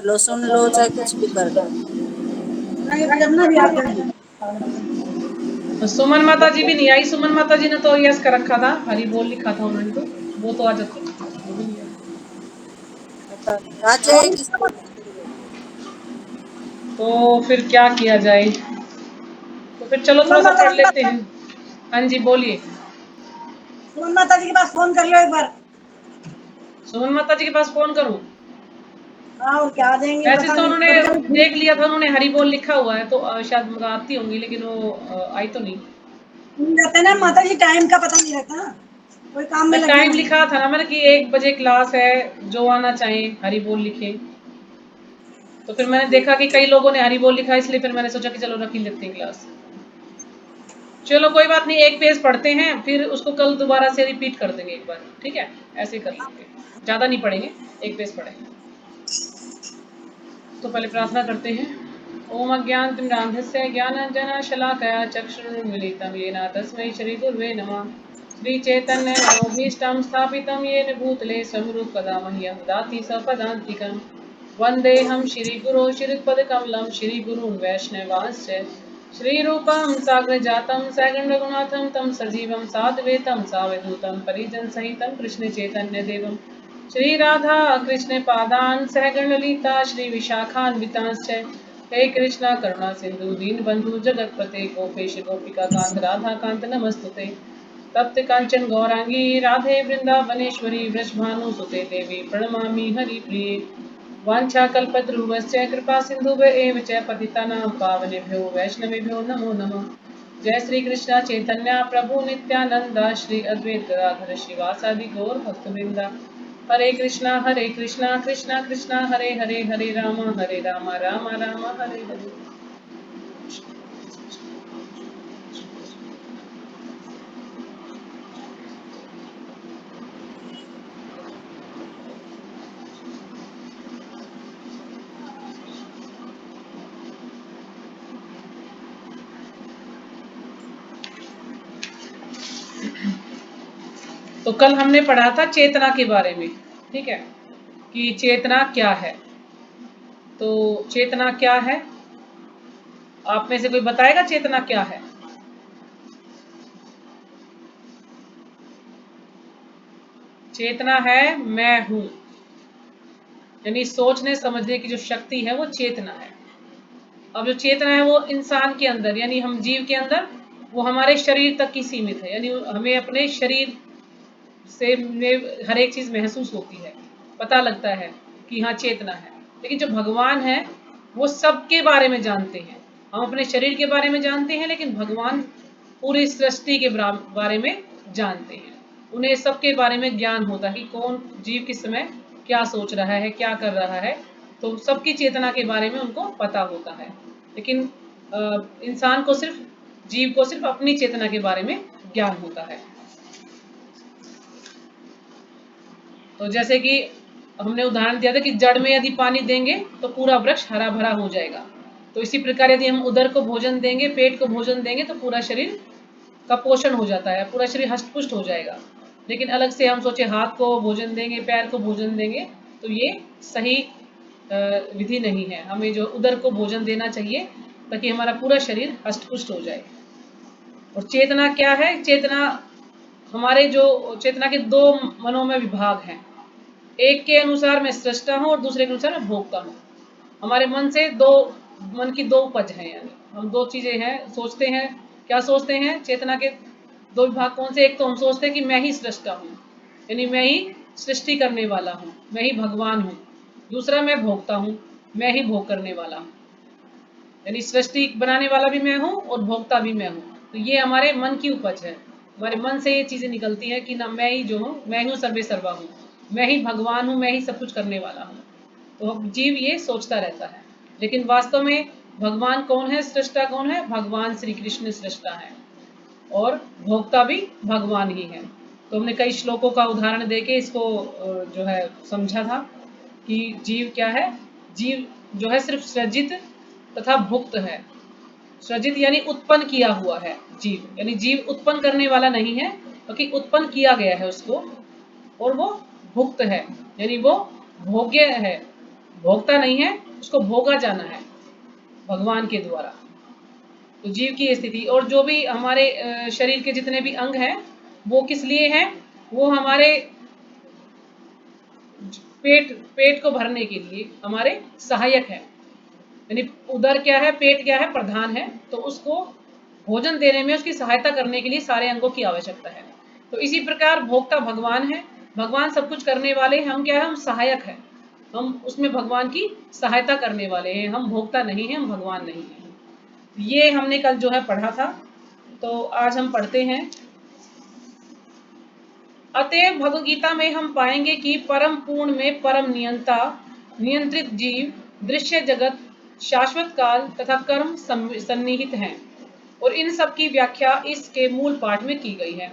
लो, सुन लो, चाहे कुछ भी कर लो। सुमन माता जी भी नहीं आई। सुमन माता जी ने तो यस कर रखा था, हरी बोल लिखा था उन्होंने, तो वो तो आ जाती। वो भी नहीं आई। पता नहीं आ जाएगी। तो फिर क्या किया जाए? तो फिर चलो थोड़ा सा पढ़ लेते हैं। हाँ जी बोलिए। सुमन माता जी के पास फोन कर लो एक बार। सुमन माता जी के पास फोन करूं? हाँ, और क्या आ जाएंगे वैसे पता तो नहीं, उन्होंने कभी कभी। देख लिया था, उन्होंने हरी बोल लिखा हुआ है, तो शायद मंगाती होंगी, लेकिन वो आई तो नहीं। रहता है ना माता जी, टाइम का पता नहीं रहता, कोई काम में मैं लगी टाइम होंगी। लिखा था ना मैंने कि 1 बजे क्लास है, जो आना चाहे हरी बोल लिखे। तो फिर मैंने देखा कि कई लोगों ने हरी बोल लिखा, इसलिए फिर मैंने सोचा कि चलो रख ही लेते हैं क्लास। चलो कोई बात नहीं, एक पेज पढ़ते हैं, फिर उसको कल दोबारा से रिपीट कर देंगे एक बार, ठीक है? ऐसे कर लेंगे, ज़्यादा नहीं पढ़ेंगे, एक पेज पढ़ेंगे। तो पहले प्रार्थना करते हैं। ओम अज्ञानतिमिरान्धस्य ज्ञानाञ्जनशलाकया चक्षुरुन्मीलितं येन तस्मै श्रीगुरुवे नमः। श्रीचैतन्यमनोभीष्टं स्थापितं येन भूतले स्वयं रूपकदा मह्यं ददाति स्वपदान्तिकं। वन्देऽहं श्रीगुरो श्रीयुतपदकमलं श्रीगुरून् वैष्णवांश्च श्रीरूपं साग्रजातं सगुणरघुनाथं तं सजीवं साद्वैतं सावधूतं परिजनसहितं कृष्णचैतन्यदेवं श्री राधा कृष्ण पादान सहगण ललिता श्री विशाखान्वितांश्च हे कृष्णा करुणा सिंधु दीन बंधु जगतपते गोपेश गोपिका कांत राधा कांत नमस्तुते। तप्त कांचन गौरांगी राधे वृंदावनेश्वरी वृषभानुसुते देवी प्रणमामि हरिप्रिये। वाञ्छाकल्पतरुश्च कृपा सिन्धुभ्य च पतितानां पावनेभ्यो वैष्णवेभ्यो नमो नमः। जय श्री कृष्ण चैतन्य प्रभु नित्यानंद श्री अद्वैत गदाधर श्रीवासादि गौर भक्तवृंदा। हरे कृष्णा कृष्णा कृष्णा हरे हरे, हरे राम राम राम हरे हरे। तो कल हमने पढ़ा था चेतना के बारे में, ठीक है, कि चेतना क्या है। तो चेतना क्या है, आप में से कोई बताएगा चेतना क्या है? चेतना है मैं हूं, यानी सोचने समझने की जो शक्ति है वो चेतना है। अब जो चेतना है वो इंसान के अंदर, यानी हम जीव के अंदर, वो हमारे शरीर तक की सीमित है, यानी हमें अपने शरीर से हर एक चीज महसूस होती है, पता लगता है कि हाँ चेतना है। लेकिन जो भगवान है वो सबके बारे में जानते हैं। हम अपने शरीर के बारे में जानते हैं, लेकिन भगवान पूरी सृष्टि के बारे में जानते हैं। उन्हें सबके बारे में ज्ञान होता है कि कौन जीव किस समय क्या सोच रहा है, क्या कर रहा है। तो सबकी चेतना के बारे में उनको पता होता है। लेकिन इंसान को सिर्फ, जीव को सिर्फ अपनी चेतना के बारे में ज्ञान होता है। तो जैसे कि हमने उदाहरण दिया था कि जड़ में यदि पानी देंगे तो पूरा वृक्ष हरा भरा हो जाएगा। तो इसी प्रकार यदि हम उदर को भोजन देंगे, पेट को भोजन देंगे, तो पूरा शरीर का पोषण हो जाता है, पूरा शरीर हष्ट-पुष्ट हो जाएगा। लेकिन अलग से हम सोचे हाथ को भोजन देंगे, पैर को भोजन देंगे, तो ये सही विधि नहीं है। हमें जो उदर को भोजन देना चाहिए ताकि हमारा पूरा शरीर हष्ट-पुष्ट हो जाए। और चेतना क्या है? चेतना हमारे जो चेतना के 2 मनों में विभाग हैं। एक के अनुसार मैं सृष्टा हूँ और दूसरे के अनुसार मैं भोगता हूँ। हमारे मन से मन की 2 उपज हैं, यानी हम 2 चीजें हैं, सोचते हैं। क्या सोचते हैं? चेतना के 2 विभाग कौन से? एक तो हम सोचते हैं कि मैं ही सृष्टा हूँ, यानी मैं ही सृष्टि करने वाला हूँ, मैं ही भगवान हूँ। दूसरा मैं भोगता हूँ, मैं ही भोग करने वाला हूँ, यानी सृष्टि बनाने वाला भी मैं हूँ और भोगता भी मैं हूँ। तो ये हमारे मन की उपज है। हमारे मन से ये चीजें निकलती हैं कि ना मैं ही जो हूँ, मैं ही सर्वे सर्वा हूँ, मैं ही भगवान हूँ, मैं ही सब कुछ करने वाला हूँ। तो जीव ये सोचता रहता है। लेकिन वास्तव में भगवान कौन है, सृष्टा कौन है? भगवान श्री कृष्ण सृष्टा है और भोक्ता भी भगवान ही है। तो हमने कई श्लोकों का उदाहरण देके इसको जो है समझा था कि जीव क्या है। जीव जो है सिर्फ सृजित तथा भुक्त है। सृजित यानी उत्पन्न किया हुआ है जीव, यानी जीव उत्पन्न करने वाला नहीं है, क्योंकि उत्पन्न किया गया है उसको। और वो भुक्त है, यानी वो भोग्य है, भोगता नहीं है, उसको भोगा जाना है भगवान के द्वारा। तो जीव की स्थिति, और जो भी हमारे शरीर के जितने भी अंग हैं वो किस लिए हैं, वो हमारे पेट को भरने के लिए हमारे सहायक है। यानी उदर क्या है, पेट क्या है, प्रधान है, तो उसको भोजन देने में, उसकी सहायता करने के लिए सारे अंगों की आवश्यकता है। तो इसी प्रकार भोक्ता भगवान है, भगवान सब कुछ करने वाले, हम क्या है, हम सहायक है, हम उसमें भगवान की सहायता करने वाले हैं, हम भोक्ता नहीं है, हम भगवान नहीं है। ये हमने कल जो है पढ़ा था, तो आज हम पढ़ते हैं। अतएव भगवद गीता में हम पाएंगे कि परम पूर्ण में परम नियंता, नियंत्रित जीव, दृश्य जगत, शाश्वत काल तथा कर्म सन्निहित हैं, और इन सब की व्याख्या इसके मूल पाठ में की गई है।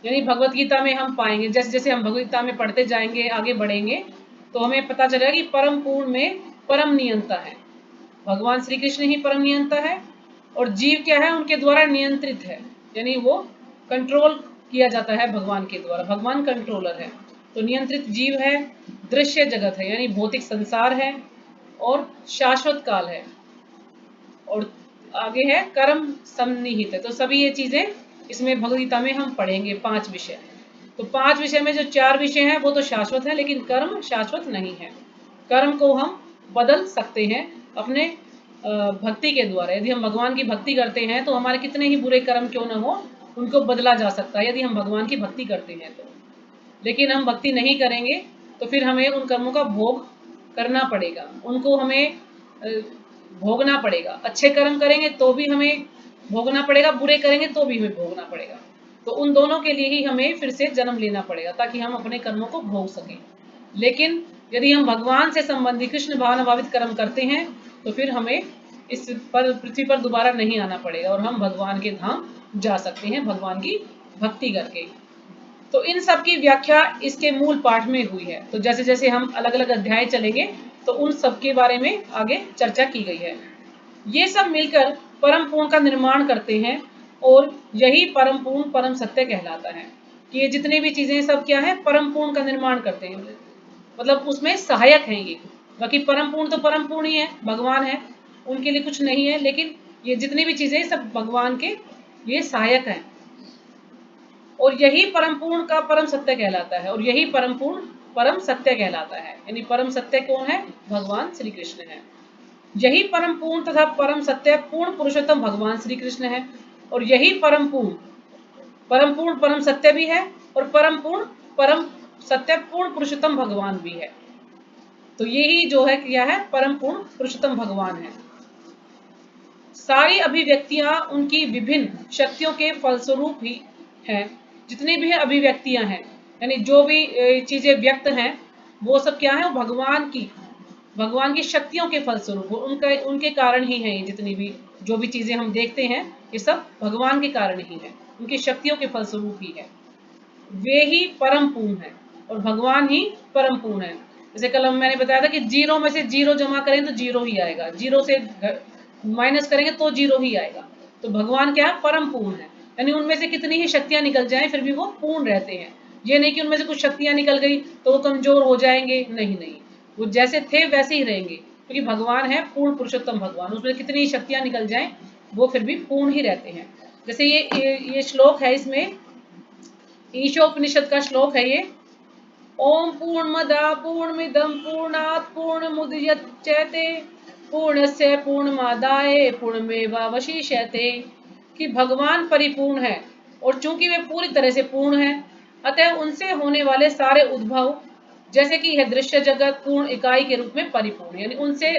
यानी भगवत गीता में हम पाएंगे, जैसे जैसे हम भगवत गीता में पढ़ते जाएंगे, आगे बढ़ेंगे, तो हमें पता चलेगा कि परम पूर्ण में परम नियंता है, भगवान श्री कृष्ण ही परम नियंता है, और जीव क्या है, उनके द्वारा नियंत्रित है, यानी वो कंट्रोल किया जाता है भगवान के द्वारा, भगवान कंट्रोलर है। तो नियंत्रित जीव है, दृश्य जगत है यानी भौतिक संसार है, और शाश्वत काल है, और आगे है कर्म सन्निहित है। तो सभी ये चीजें इसमें भगवद गीता में हम पढ़ेंगे, 5 विषय। तो 5 विषय में जो 4 विषय हैं वो तो शाश्वत है, लेकिन कर्म शाश्वत नहीं है। कर्म को हम बदल सकते हैं अपने भक्ति के द्वारा। यदि हम भगवान की भक्ति करते हैं तो हमारे कितने ही बुरे कर्म क्यों न हो, उनको बदला जा सकता है यदि हम भगवान की भक्ति करते हैं तो। लेकिन हम भक्ति नहीं करेंगे तो फिर हमें उन कर्मों का भोग करना पड़ेगा, उनको हमें भोगना पड़ेगा। अच्छे कर्म करेंगे तो भी हमें भोगना पड़ेगा, बुरे करेंगे तो भी हमें भोगना पड़ेगा। तो उन दोनों के लिए ही हमें फिर से जन्म लेना पड़ेगा, ताकि हम अपने कर्मों को भोग सकें। लेकिन यदि हम भगवान से संबंधित कृष्ण भावना भावित कर्म करते हैं तो फिर हमें इस पर, पृथ्वी पर दोबारा नहीं आना पड़ेगा, और हम भगवान के धाम जा सकते हैं भगवान की भक्ति करके। तो इन सब की व्याख्या इसके मूल पाठ में हुई है। तो जैसे जैसे हम अलग अलग अध्याय चलेंगे तो उन सब के बारे में आगे चर्चा की गई है। ये सब मिलकर परम पूर्ण का निर्माण करते हैं, और यही परम पूर्ण परम सत्य कहलाता है। कि ये जितनी भी चीजें सब क्या है, परम पूर्ण का निर्माण करते हैं, मतलब उसमें सहायक हैं ये। बाकी परम पूर्ण तो परम पूर्ण ही है, भगवान है, उनके लिए कुछ नहीं है, लेकिन ये जितनी भी चीजें सब भगवान के लिए सहायक हैं, और यही परम पूर्ण का परम सत्य कहलाता है, और यही परम पूर्ण परम सत्य कहलाता है। यानी परम सत्य कौन है, भगवान श्री कृष्ण है। यही परम पूर्ण तथा परम सत्य पूर्ण पुरुषोत्तम भगवान श्री कृष्ण है, और यही परम पूर्ण परम सत्य भी है, और परम पूर्ण परम सत्य पूर्ण पुरुषोत्तम भगवान भी है। तो यही जो है क्या है, परम पूर्ण पुरुषोत्तम भगवान है। सारी अभिव्यक्तियां उनकी विभिन्न शक्तियों के फलस्वरूप ही हैं। जितनी भी अभिव्यक्तियां हैं, यानी जो भी चीजें व्यक्त हैं, वो सब क्या है, वो भगवान की शक्तियों के फलस्वरूप, उनके कारण ही है। ये जितनी भी जो भी चीजें हम देखते हैं, ये सब भगवान के कारण ही है, उनकी शक्तियों के फलस्वरूप ही है। वे ही परम पूर्ण है, और भगवान ही परम पूर्ण है। जैसे कल मैंने बताया था कि 0 में से 0 जमा करें तो 0 ही आएगा, 0 से माइनस करेंगे तो 0 ही आएगा। तो भगवान क्या है, परम पूर्ण है, यानी उनमें से कितनी ही शक्तियां निकल जाएं फिर भी वो पूर्ण रहते हैं। ये नहीं कि उनमें से कुछ शक्तियां निकल गई तो वो कमजोर हो जाएंगे, नहीं नहीं, वो जैसे थे वैसे ही रहेंगे, क्योंकि भगवान है पूर्ण पुरुषोत्तम भगवान, उसमें कितनी ही शक्तियां निकल जाएं वो फिर भी पूर्ण ही रहते हैं। जैसे ये श्लोक है, इसमें ईशोपनिषद का श्लोक है ये। ओम पूर्णमदा पूर्णमिदं पूर्णात् पूर्णमुदच्यते पूर्णस्य पूर्णमादाय पूर्णमेवावशिष्यते। कि भगवान परिपूर्ण है, और चूंकि वे पूरी तरह से पूर्ण है, अतः उनसे होने वाले सारे उद्भव, जैसे कि यह दृश्य जगत पूर्ण इकाई के रूप में परिपूर्ण, यानी उनसे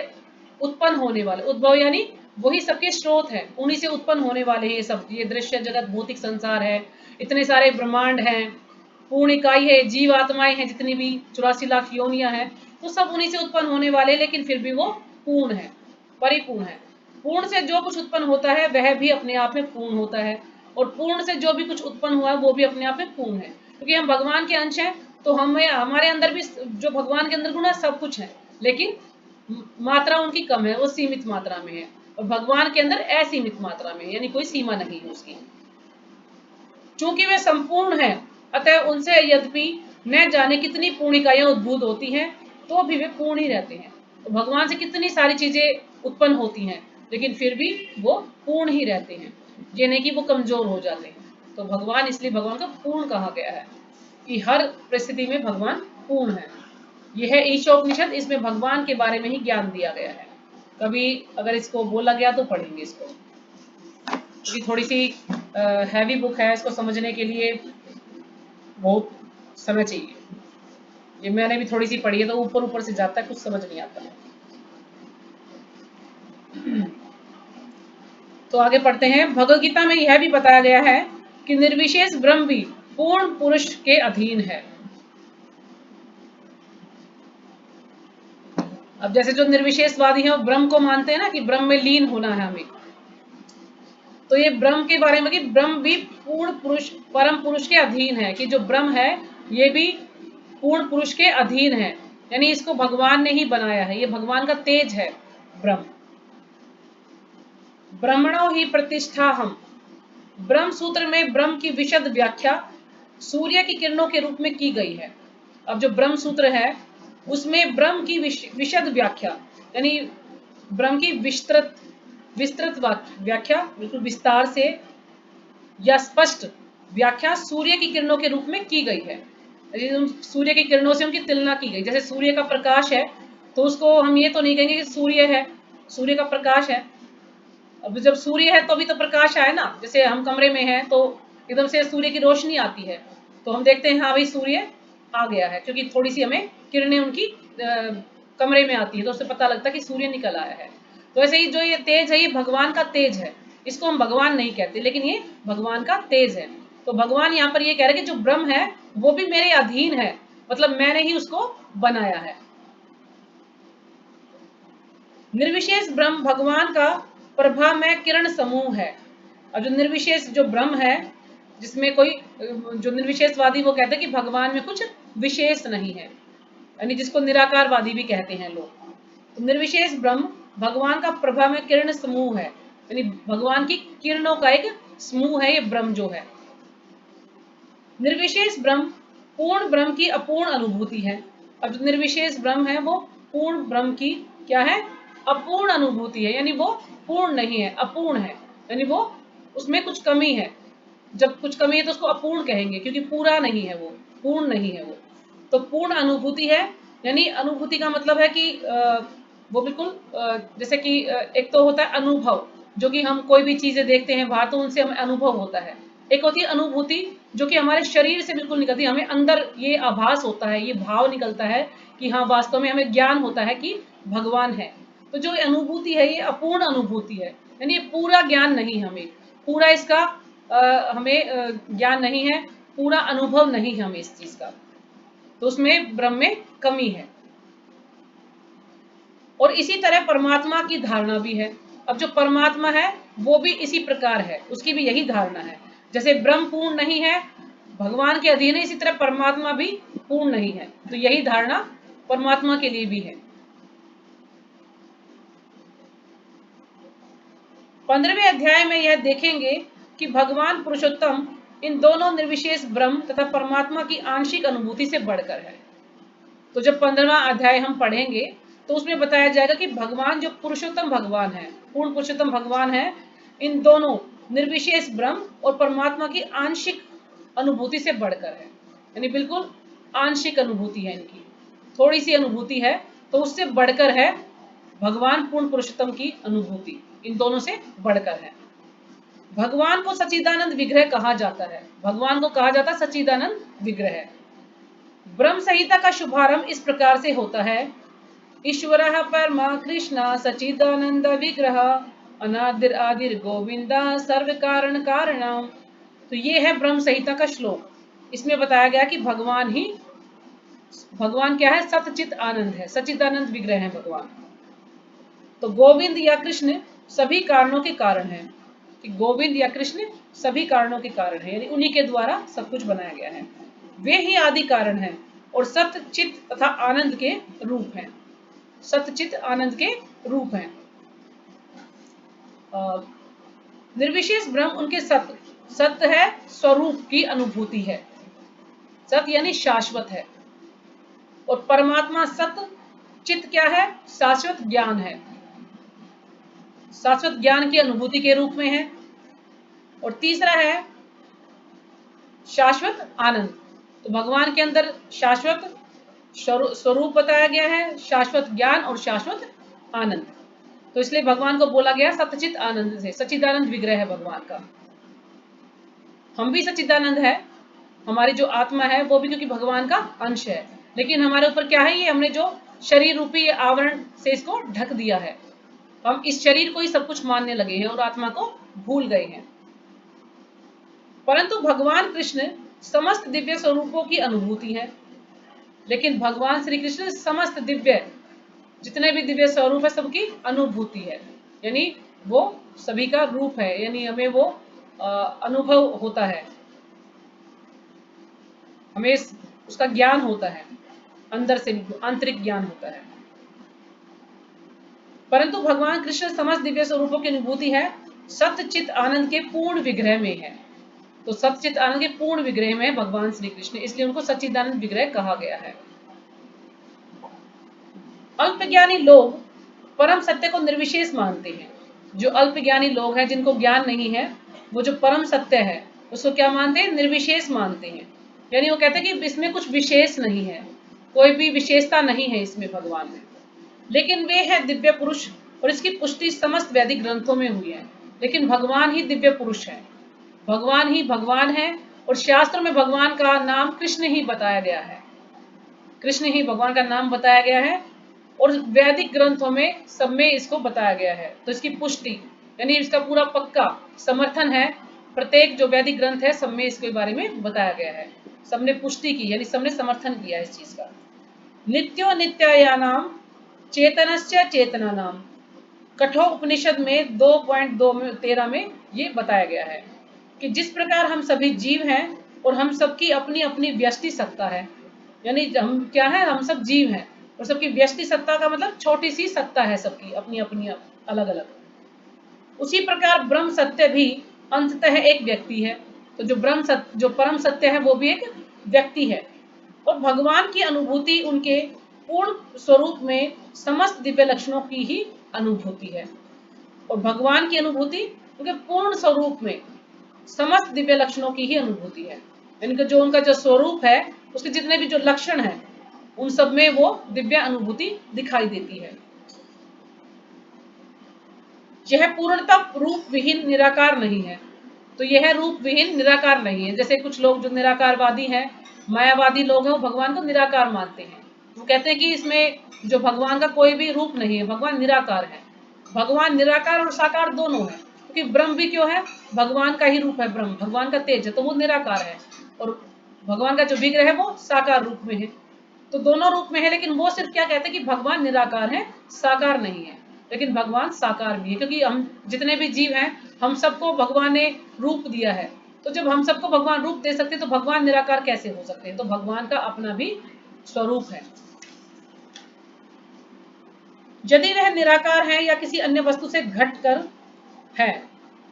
उत्पन्न होने वाले उद्भव, यानी वही सबके स्रोत है, उन्हीं से उत्पन्न होने वाले ये सब, ये दृश्य जगत भौतिक संसार है, इतने सारे ब्रह्मांड हैं, पूर्ण इकाई है, जीव आत्माएं हैं जितनी भी 84 लाख योनियां हैं, तो सब उन्हीं से उत्पन्न होने वाले, लेकिन फिर भी वो पूर्ण है, परिपूर्ण है। पूर्ण से जो कुछ उत्पन्न होता है वह भी अपने आप में पूर्ण होता है, और पूर्ण से जो भी कुछ उत्पन्न हुआ है वो भी अपने आप में पूर्ण है। क्योंकि हम भगवान के अंश हैं, तो हमें हमारे अंदर भी जो भगवान के अंदर गुण है सब कुछ है, लेकिन मात्रा उनकी कम है, वो सीमित मात्रा में है, और भगवान के अंदर असीमित मात्रा में, यानी कोई सीमा नहीं है उसकी। चूंकि वे संपूर्ण है, अतः उनसे यद्यपि न जाने कितनी पूर्ण इकाइयां उद्भूत होती हैं, तो भी वे पूर्ण ही रहते हैं। तो भगवान से कितनी सारी चीजें उत्पन्न होती हैं, लेकिन फिर भी वो पूर्ण ही रहते हैं, ये नहीं कि वो कमजोर हो जाते हैं। तो भगवान, इसलिए भगवान को पूर्ण कहा गया है कि हर परिस्थिति में भगवान पूर्ण है। यह है ईशोपनिषद, इसमें भगवान के बारे में ही ज्ञान दिया गया है। कभी अगर इसको बोला गया तो पढ़ेंगे इसको, क्योंकि थोड़ी सी हैवी बुक है, इसको समझने के लिए बहुत समय चाहिए। ये मैंने भी थोड़ी सी पढ़ी है, तो ऊपर ऊपर से जाता है, कुछ समझ नहीं आता है। तो आगे पढ़ते हैं। भगवद गीता में यह भी बताया गया है कि निर्विशेष ब्रह्म भी पूर्ण पुरुष के अधीन है। अब जैसे जो निर्विशेषवादी हैं वो ब्रह्म को मानते हैं ना कि ब्रह्म में लीन होना है हमें, तो ये ब्रह्म के बारे में कि ब्रह्म भी पूर्ण पुरुष, परम पुरुष के अधीन है, कि जो ब्रह्म है ये भी पूर्ण पुरुष के अधीन है, यानी इसको भगवान ने ही बनाया है, ये भगवान का तेज है ब्रह्म। ब्रह्मणो ही प्रतिष्ठा हम, ब्रह्म सूत्र में ब्रह्म की विशद व्याख्या सूर्य की किरणों के रूप में की गई है। अब जो ब्रह्म सूत्र है उसमें ब्रह्म की विशद व्याख्या, यानी ब्रह्म की विस्तृत व्याख्या, बिल्कुल विस्तार से या स्पष्ट व्याख्या सूर्य की किरणों के रूप में की गई है। सूर्य की किरणों से उनकी तुलना की गई। जैसे सूर्य का प्रकाश है तो उसको हम ये तो नहीं कहेंगे कि सूर्य है, सूर्य का प्रकाश है। अब जब सूर्य है तो भी तो प्रकाश आए ना, जैसे हम कमरे में हैं तो एकदम से सूर्य की रोशनी आती है तो हम देखते हैं हाँ भाई सूर्य आ गया है, क्योंकि थोड़ी सी हमें किरणें उनकी कमरे में आती है तो उससे पता लगता है कि सूर्य निकल आया है। तो ऐसे ही जो ये तेज है ये भगवान का तेज है, इसको हम भगवान नहीं कहते, लेकिन ये भगवान का तेज है। तो भगवान यहाँ पर ये कह रहे हैं कि जो ब्रह्म है वो भी मेरे अधीन है, मतलब मैंने ही उसको बनाया है। निर्विशेष ब्रह्म भगवान का प्रभा में किरण समूह है। और जो निर्विशेष जो ब्रह्म है, जिसमें कोई, जो निर्विशेषवादी वो कहते हैं कि भगवान में कुछ विशेष नहीं है, यानी जिसको निराकारवादी भी कहते हैं लोग। तो निर्विशेष ब्रह्म भगवान का प्रभा में किरण समूह है, यानी भगवान की किरणों का एक समूह है ये ब्रह्म जो है। निर्विशेष ब्रह्म पूर्ण ब्रह्म की अपूर्ण अनुभूति है। अब जो निर्विशेष ब्रह्म है वो पूर्ण ब्रह्म की क्या है, अपूर्ण अनुभूति है, यानी वो पूर्ण नहीं है, अपूर्ण है, यानी वो उसमें कुछ कमी है। जब कुछ कमी है तो उसको अपूर्ण कहेंगे, क्योंकि पूरा नहीं है वो, पूर्ण नहीं है वो। तो पूर्ण अनुभूति है, यानी अनुभूति का मतलब है कि वो बिल्कुल जैसे कि एक तो होता है अनुभव, जो कि हम कोई भी चीजें देखते हैं बाहर तो उनसे हमें अनुभव होता है। एक होती है अनुभूति जो कि हमारे शरीर से बिल्कुल निकलती है, हमें अंदर ये आभास होता है, ये भाव निकलता है कि हाँ वास्तव में हमें ज्ञान होता है कि भगवान है। तो जो अनुभूति है ये अपूर्ण अनुभूति है, यानी ये पूरा ज्ञान नहीं, हमें पूरा इसका हमें ज्ञान नहीं है, पूरा अनुभव नहीं है हमें इस चीज का, तो उसमें ब्रह्म में कमी है। और इसी तरह परमात्मा की धारणा भी है। अब जो परमात्मा है वो भी इसी प्रकार है, उसकी भी यही धारणा है। जैसे ब्रह्म पूर्ण नहीं है, भगवान के अधीन है, इसी तरह परमात्मा भी पूर्ण नहीं है, तो यही धारणा परमात्मा के लिए भी है। 15वें अध्याय में यह देखेंगे कि भगवान पुरुषोत्तम इन दोनों निर्विशेष ब्रह्म तथा परमात्मा की आंशिक अनुभूति से बढ़कर है। तो जब 15वां अध्याय हम पढ़ेंगे तो उसमें बताया जाएगा कि भगवान जो पुरुषोत्तम भगवान है, पूर्ण पुरुषोत्तम भगवान है, इन दोनों निर्विशेष ब्रह्म और परमात्मा की आंशिक अनुभूति से बढ़कर है, यानी बिल्कुल आंशिक अनुभूति है इनकी, थोड़ी सी अनुभूति है, तो उससे बढ़कर है भगवान पूर्ण पुरुषोत्तम की अनुभूति, इन दोनों से बढ़कर है। भगवान को सच्चिदानंद विग्रह कहा जाता है, भगवान को कहा जाता है सच्चिदानंद विग्रह। ब्रह्म संहिता का शुभारंभ इस प्रकार से होता है, ईश्वरः परमा कृष्ण सच्चिदानंद विग्रह अनादिर आदिर गोविंदा सर्व कारण कारणम। तो ये है ब्रह्म संहिता का श्लोक। इसमें बताया गया कि भगवान क्या है, सच्चित आनंद है, सच्चिदानंद विग्रह है भगवान। तो गोविंद या कृष्ण सभी कारणों के कारण है, कि गोविंद या कृष्ण सभी कारणों के कारण है, यानी उन्हीं के द्वारा सब कुछ बनाया गया है। वे ही आदि कारण हैं और सत्य चित तथा आनंद के रूप हैं, सत्यचित आनंद के रूप हैं। निर्विशेष ब्रह्म उनके सत्य है, स्वरूप की अनुभूति है, सत्य यानी शाश्वत है, और परमात्मा सत चित क्या है? शाश्वत ज्ञान है, शाश्वत ज्ञान की अनुभूति के रूप में है। और तीसरा है शाश्वत आनंद। तो भगवान के अंदर शाश्वत स्वरूप बताया गया है, शाश्वत ज्ञान और शाश्वत आनंद। तो इसलिए भगवान को बोला गया सतचित आनंद से, सच्चिदानंद विग्रह है भगवान का। हम भी सच्चिदानंद है, हमारी जो आत्मा है वो भी क्योंकि भगवान का अंश है, लेकिन हमारे ऊपर क्या है, ये हमने जो शरीर रूपी आवरण से इसको ढक दिया है। हम इस शरीर को ही सब कुछ मानने लगे हैं और आत्मा को भूल गए हैं। परंतु भगवान कृष्ण समस्त दिव्य स्वरूपों की अनुभूति है, लेकिन भगवान श्री कृष्ण समस्त दिव्य जितने भी दिव्य स्वरूप है सबकी अनुभूति है, यानी वो सभी का रूप है, यानी हमें वो अनुभव होता है, हमें उसका ज्ञान होता है, अंदर से आंतरिक ज्ञान होता है। परंतु भगवान कृष्ण समस्त दिव्य स्वरूपों की अनुभूति है सतचित आनंद के पूर्ण विग्रह में है। तो सतचित आनंद के पूर्ण विग्रह में भगवान श्री कृष्ण, इसलिए उनको सच्चिदानंद विग्रह कहा गया है। अल्पज्ञानी लोग परम सत्य को निर्विशेष मानते हैं। जो अल्पज्ञानी लोग हैं, जिनको ज्ञान नहीं है, वो जो परम सत्य है उसको क्या मानते हैं? निर्विशेष मानते हैं। यानी वो कहते हैं कि इसमें कुछ विशेष नहीं है, कोई भी विशेषता नहीं है इसमें भगवान में। लेकिन वे है दिव्य पुरुष और इसकी पुष्टि समस्त वैदिक ग्रंथों में हुई है। लेकिन भगवान ही दिव्य पुरुष है, भगवान ही भगवान है, और शास्त्र में भगवान का नाम कृष्ण ही बताया गया है, कृष्ण ही भगवान का नाम बताया गया है, और वैदिक ग्रंथों में सब में इसको बताया गया है। तो इसकी पुष्टि यानी इसका पूरा पक्का समर्थन है, प्रत्येक जो वैदिक ग्रंथ है सब में इसके बारे में बताया गया है, सबने पुष्टि की, यानी सबने समर्थन किया इस चीज का। नित्यो नित्यायानाम चेतनस्य चेतना नाम, कठोर उपनिषद में 2.2 में ये बताया गया है कि जिस प्रकार हम सभी जीव हैं और हम सबकी अपनी अपनी व्यष्टि सत्ता है, यानी हम क्या है, हम सब जीव हैं और सबकी व्यष्टि सत्ता का मतलब छोटी सी सत्ता है, सबकी अपनी अपनी अलग अलग। उसी प्रकार ब्रह्म सत्य भी अंततः एक व्यक्ति है। तो जो ब्रह्म सत्य, जो परम सत्य है, वो भी एक व्यक्ति है, और भगवान की अनुभूति उनके पूर्ण स्वरूप में समस्त दिव्य लक्षणों की ही अनुभूति है। और भगवान की अनुभूति उनके पूर्ण स्वरूप में समस्त दिव्य लक्षणों की ही अनुभूति है। इनका जो उनका जो स्वरूप है, उसके जितने भी जो लक्षण हैं, उन सब में वो दिव्य अनुभूति दिखाई देती है। यह पूर्णतः रूप विहीन निराकार नहीं है। तो यह रूप विहीन निराकार नहीं है। जैसे कुछ लोग जो निराकारवादी हैं, मायावादी लोग हैं, वो भगवान को निराकार मानते हैं। वो कहते हैं कि इसमें जो भगवान का कोई भी रूप नहीं है, भगवान निराकार है। भगवान निराकार और साकार दोनों है, क्योंकि ब्रह्म भी क्यों है, भगवान का ही रूप है, ब्रह्म भगवान का तेज है, तो वो निराकार है, और भगवान का जो विग्रह है वो साकार रूप में है। तो दोनों रूप में है, लेकिन वो सिर्फ क्या कहते हैं कि भगवान निराकार है, साकार नहीं है। लेकिन भगवान साकार भी है, क्योंकि हम जितने भी जीव हैं, हम सबको भगवान ने रूप दिया है। तो जब हम सबको भगवान रूप दे सकते हैं, तो भगवान निराकार कैसे हो सकते हैं? तो भगवान का अपना भी स्वरूप है। यदि वह निराकार है या किसी अन्य वस्तु से घटकर है,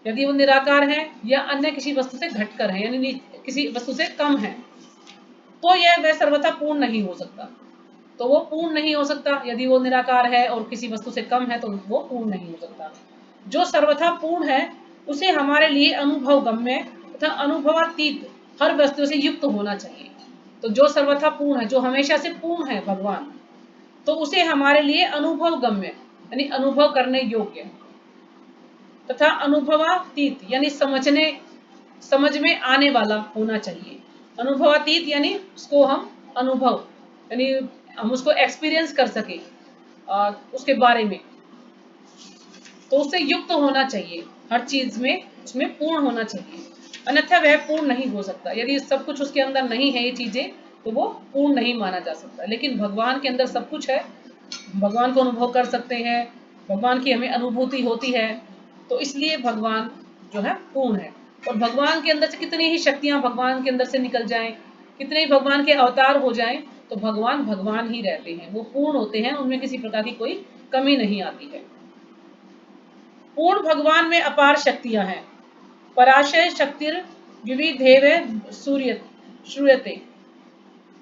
यदि वो निराकार है या अन्य किसी वस्तु से घटकर है, यानी किसी वस्तु से कम है, तो यह वह सर्वथा पूर्ण नहीं हो सकता। तो वो पूर्ण नहीं हो सकता। यदि वो निराकार है और किसी वस्तु से कम है, तो वो पूर्ण नहीं हो सकता। जो सर्वथा पूर्ण है, उसे हमारे लिए अनुभव गम्य तथा अनुभवातीत हर वस्तु से युक्त होना चाहिए। तो जो सर्वथा पूर्ण है, जो हमेशा से पूर्ण है भगवान, तो उसे हमारे लिए अनुभव गम्य यानी अनुभव करने योग्य तथा अनुभवातीत यानी समझ में आने वाला होना चाहिए। अनुभवातीत यानी उसको हम अनुभव यानी हम उसको एक्सपीरियंस कर सके उसके बारे में, तो उससे युक्त होना चाहिए, हर चीज में उसमें पूर्ण होना चाहिए, अन्यथा वह पूर्ण नहीं हो सकता। यदि सब कुछ उसके अंदर नहीं है ये चीजें, तो वो पूर्ण नहीं माना जा सकता। लेकिन भगवान के अंदर सब कुछ है, भगवान को अनुभव कर सकते हैं, भगवान की हमें अनुभूति होती है, तो इसलिए भगवान जो है पूर्ण है। और भगवान के अंदर से कितनी ही शक्तियां भगवान के अंदर से निकल जाएं, कितने ही भगवान के अवतार हो जाएं, तो भगवान भगवान ही रहते हैं, वो पूर्ण होते हैं, उनमें किसी प्रकार की कोई कमी नहीं आती है। पूर्ण भगवान में अपार शक्तियां हैं। पराशय शक्तिर विविधेव श्रूयते,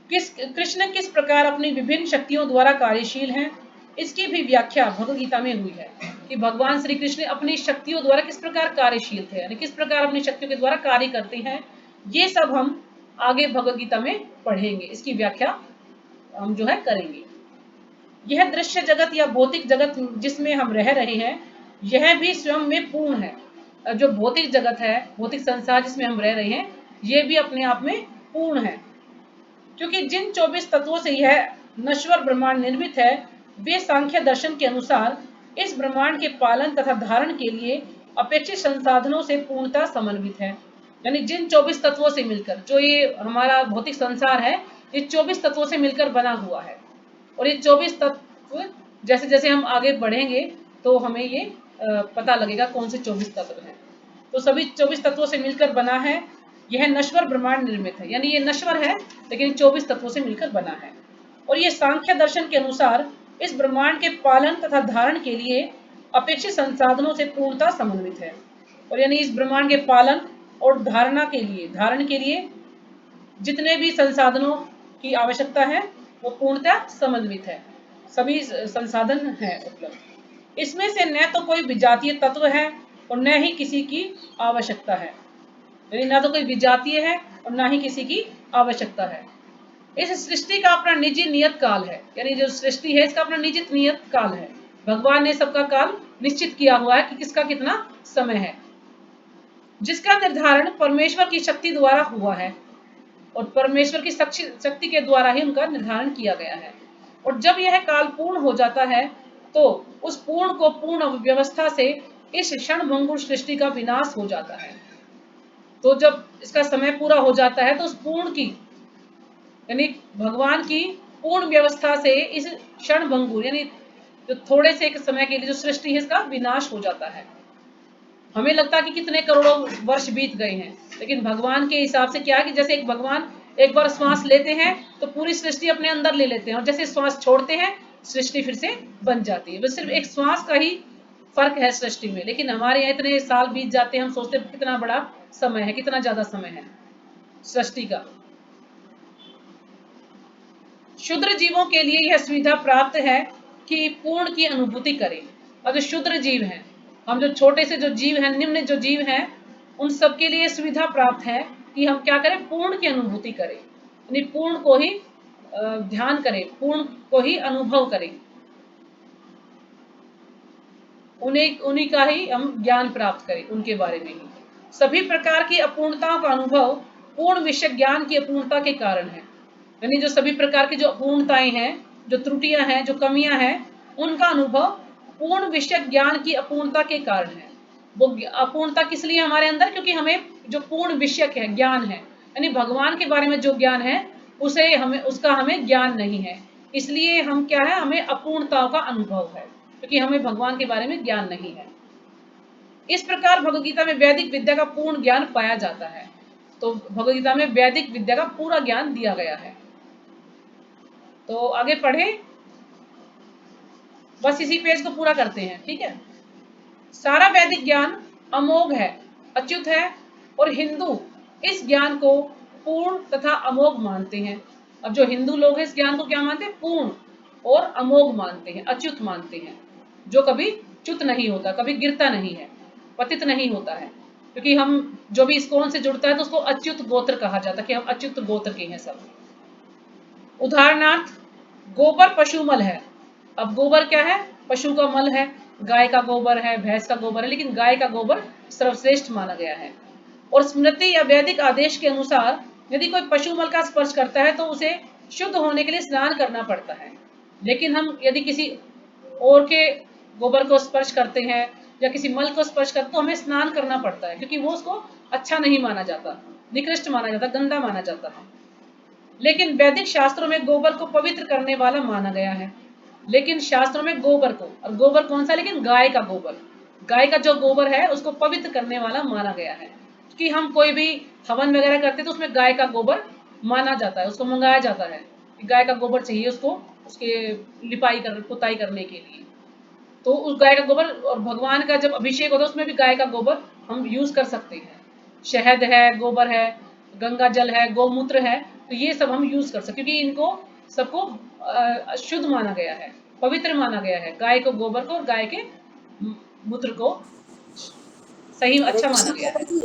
कृष्ण किस प्रकार अपनी विभिन्न शक्तियों द्वारा कार्यशील हैं, इसकी भी व्याख्या भगवद गीता में हुई है कि भगवान श्री कृष्ण अपनी शक्तियों द्वारा किस प्रकार कार्यशील थे, यानी किस प्रकार अपनी शक्तियों के द्वारा कार्य करते हैं। ये सब हम आगे भगवद गीता में पढ़ेंगे, इसकी व्याख्या हम जो है करेंगे। यह दृश्य जगत या भौतिक जगत जिसमें हम रह रहे हैं, यह भी स्वयं में पूर्ण है। जो भौतिक जगत है, भौतिक संसार जिसमें हम रह रहे हैं, ये भी अपने आप में पूर्ण है, क्योंकि जिन 24 तत्वों से यह नश्वर ब्रह्मांड निर्मित है, वे सांख्य दर्शन के अनुसार इस ब्रह्मांड के पालन तथा धारण के लिए अपेक्षित संसाधनों से पूर्णतः समन्वित है। यानी जिन 24 तत्वों से मिलकर जो ये हमारा भौतिक संसार है, ये 24 तत्वों से मिलकर बना हुआ है। और ये 24 तत्व जैसे जैसे हम आगे बढ़ेंगे तो हमें ये पता लगेगा कौन से 24 तत्व हैं। तो सभी 24 तत्वों से मिलकर बना है। यह नश्वर ब्रह्मांड निर्मित है, यानी ये नश्वर है लेकिन 24 तत्वों से मिलकर बना है। और ये सांख्य दर्शन के अनुसार इस ब्रह्मांड के पालन तथा धारण के लिए अपेक्षित संसाधनों से पूर्णतः समन्वित है। और यानी इस ब्रह्मांड के पालन और धारण के लिए जितने भी संसाधनों की आवश्यकता है वो पूर्णतः समन्वित है, सभी संसाधन है उपलब्ध। इसमें से न तो कोई विजातीय तत्व है और न ही किसी की आवश्यकता है, यानी ना तो कोई विजातीय है और ना ही किसी की आवश्यकता है। इस सृष्टि का अपना निजी नियत काल है, यानी जो सृष्टि है इसका अपना निजी नियत काल है। भगवान ने सबका काल निश्चित किया हुआ है कि किसका कितना समय है, जिसका निर्धारण परमेश्वर की शक्ति द्वारा हुआ है और परमेश्वर की शक्ति के द्वारा ही उनका निर्धारण किया गया है। और जब यह काल पूर्ण हो जाता है तो उस पूर्ण को पूर्ण व्यवस्था से इस क्षणभंगुर सृष्टि का विनाश हो जाता है। तो जब इसका समय पूरा हो जाता है तो उस पूर्ण की यानी भगवान की पूर्ण व्यवस्था से इस क्षणभंगुर यानी जो थोड़े से एक समय के लिए जो सृष्टि है इसका विनाश हो जाता है। हमें लगता है कि कितने करोड़ों वर्ष बीत गए हैं, लेकिन भगवान के हिसाब से क्या है कि जैसे एक भगवान एक बार श्वास लेते हैं तो पूरी सृष्टि अपने अंदर ले लेते हैं और जैसे श्वास छोड़ते हैं सृष्टि फिर से बन जाती है। बस सिर्फ एक श्वास का ही फर्क है सृष्टि में, लेकिन हमारे यहाँ इतने साल बीत जाते हैं, हम सोचते हैं कितना बड़ा समय है, कितना ज्यादा समय है सृष्टि का। क्षुद्र जीवों के लिए यह सुविधा प्राप्त है कि पूर्ण की अनुभूति करें। और जो क्षुद्र जीव हैं, हम जो छोटे से जो जीव हैं, निम्न जो जीव हैं, उन सबके लिए सुविधा प्राप्त है कि हम क्या करें, पूर्ण की अनुभूति करें, यानी पूर्ण को ही ध्यान करें, पूर्ण को ही अनुभव करें, उन्हीं का ही हम ज्ञान प्राप्त करें, उनके बारे में ही। सभी प्रकार की अपूर्णताओं का अनुभव पूर्ण विषय ज्ञान की अपूर्णता के कारण है, यानी जो सभी प्रकार की जो अपूर्णताएं हैं, जो त्रुटियां हैं, जो कमियां हैं, उनका अनुभव पूर्ण विषय ज्ञान की अपूर्णता के कारण है। वो अपूर्णता किस लिए हमारे अंदर, क्योंकि हमें जो पूर्ण विषय है ज्ञान है, यानी भगवान के बारे में जो ज्ञान है उसका हमें ज्ञान नहीं है, इसलिए हम क्या है, हमें अपूर्णताओं का अनुभव है, क्योंकि हमें भगवान के बारे में ज्ञान नहीं है। इस प्रकार भगवद गीता में वैदिक विद्या का पूर्ण ज्ञान पाया जाता है। तो भगवद गीता में वैदिक विद्या का पूरा ज्ञान दिया गया है। तो आगे पढ़े, बस इसी पेज को पूरा करते हैं, ठीक है। सारा वैदिक ज्ञान अमोघ है, अच्युत है, और हिंदू इस ज्ञान को पूर्ण तथा अमोघ मानते हैं। अब जो हिंदू लोग हैं इस ज्ञान को क्या मानते हैं, पूर्ण और अमोघ मानते हैं, अच्युत मानते हैं, जो कभी च्युत नहीं होता, कभी गिरता नहीं है, पतित नहीं होता है। क्योंकि हम जो भी इस्कॉन से जुड़ता है तो उसको अच्युत गोत्र कहा जाता है कि हम अच्युत गोत्र के हैं सब। उदाहरणार्थ गोबर पशु मल है। अब गोबर क्या है, पशु का मल है, गाय का गोबर है, भैंस का गोबर है, लेकिन गाय का गोबर सर्वश्रेष्ठ माना गया है। और स्मृति या वैदिक आदेश के अनुसार यदि कोई पशु मल का स्पर्श करता है तो उसे शुद्ध होने के लिए स्नान करना पड़ता है। लेकिन हम यदि किसी और के गोबर को स्पर्श करते हैं या किसी मल को स्पर्श करते तो हमें स्नान करना पड़ता है, क्योंकि वो उसको अच्छा नहीं माना जाता, निकृष्ट माना जाता, गंदा माना जाता है। लेकिन वैदिक शास्त्रों में गोबर को पवित्र करने वाला माना गया है। लेकिन शास्त्रों में गोबर को, और गोबर कौन सा, लेकिन गाय का गोबर, गाय का जो गोबर है उसको पवित्र करने वाला माना गया है। कि हम कोई भी हवन वगैरह करते तो उसमें गाय का गोबर माना जाता है, उसको मंगाया जाता है कि गाय का गोबर चाहिए उसको, उसके पुताई करने के लिए। तो उस गाय का गोबर, और भगवान का जब अभिषेक होता है उसमें भी गाय का गोबर हम यूज कर सकते हैं। शहद है, गोबर है, गंगा जल है, गौमूत्र है, तो ये सब हम यूज कर सकते, क्योंकि इनको सबको शुद्ध माना गया है, पवित्र माना गया है। गाय को गोबर को और गाय के मूत्र को सही हरे अच्छा माना कृष्ण गया माता है। जी,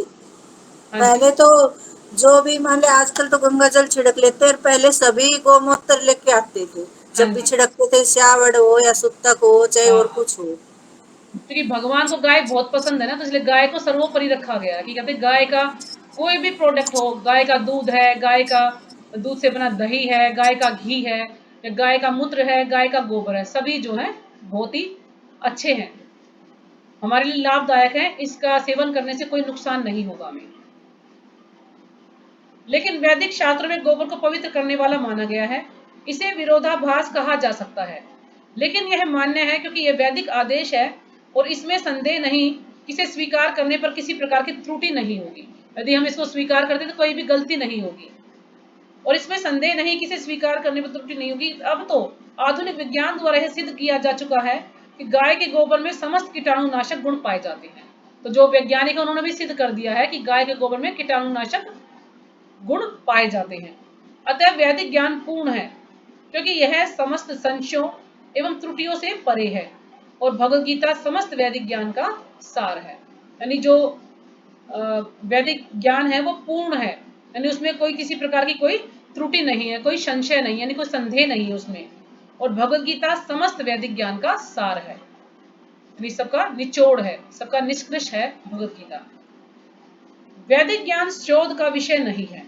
हाँ जी। पहले तो जो भी मान ले, आजकल तो गंगा जल छिड़क लेते हैं, पहले सभी गोमूत्र लेके आते थे। हाँ जब भी जी। छिड़कते थे, श्यावड़ हो या सुतक हो, चाहे और हाँ, कुछ हो। क्योंकि भगवान को गाय बहुत पसंद है ना, तो इसलिए गाय को सर्वोपरि रखा गया है कि कहते हैं गाय का कोई भी प्रोडक्ट हो, गाय का दूध है, गाय का दूध से बना दही है, गाय का घी है, या गाय का मूत्र है, गाय का गोबर है, सभी जो है बहुत ही अच्छे हैं, हमारे लिए लाभदायक है। इसका सेवन करने से कोई नुकसान नहीं होगा हमें। लेकिन वैदिक शास्त्रों में गोबर को पवित्र करने वाला माना गया है। इसे विरोधाभास कहा जा सकता है, लेकिन यह मान्य है क्योंकि यह वैदिक आदेश है और इसमें संदेह नहीं, इसे स्वीकार करने पर किसी प्रकार की त्रुटि नहीं होगी। यदि हम इसको स्वीकार करते तो कोई भी गलती नहीं होगी, और इसमें संदेह नहीं कि इसे स्वीकार करने पर त्रुटि नहीं होगी। अब तो आधुनिक विज्ञान द्वारा यह सिद्ध किया जा चुका है कि गाय के गोबर में समस्त कीटाणुनाशक गुण पाए जाते हैं। तो जो वैज्ञानिक है उन्होंने भी सिद्ध कर दिया है कि गाय के गोबर में कीटाणुनाशक गुण पाए जाते हैं। अतः वैदिक ज्ञान पूर्ण है, क्योंकि यह समस्त संशयों एवं त्रुटियों से परे है, और भगवद गीता समस्त वैदिक ज्ञान का सार है। यानी जो वैदिक ज्ञान है वो पूर्ण है, यानी उसमें कोई किसी प्रकार की कोई त्रुटि नहीं है, कोई संशय नहीं, यानी कोई संदेह नहीं है उसमें। और भगवद गीता समस्त वैदिक ज्ञान का सार है, यानी सबका निचोड़ है, सबका निष्कर्ष है भगवद गीता। वैदिक ज्ञान शोध का विषय नहीं है,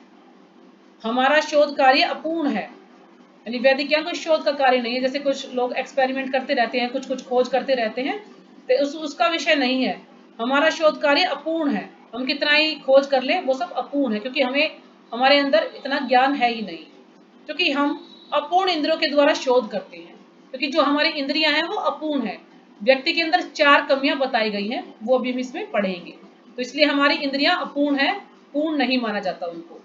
हमारा शोध कार्य अपूर्ण है। यानी वैदिक ज्ञान कोई शोध का कार्य नहीं है, जैसे कुछ लोग एक्सपेरिमेंट करते रहते हैं, कुछ कुछ खोज करते रहते हैं, तो उसका विषय नहीं है। हमारा शोध कार्य अपूर्ण है, हम कितना ही खोज कर ले वो सब अपूर्ण है, क्योंकि हमें हमारे अंदर इतना ज्ञान है ही नहीं, क्योंकि हम अपूर्ण इंद्रियों के द्वारा शोध करते हैं। क्योंकि जो हमारी इंद्रियां हैं वो अपूर्ण है, व्यक्ति के अंदर 4 कमियां बताई गई हैं, वो भी हम इसमें पढ़ेंगे। तो इसलिए हमारी इंद्रियां अपूर्ण है, पूर्ण नहीं माना जाता उनको।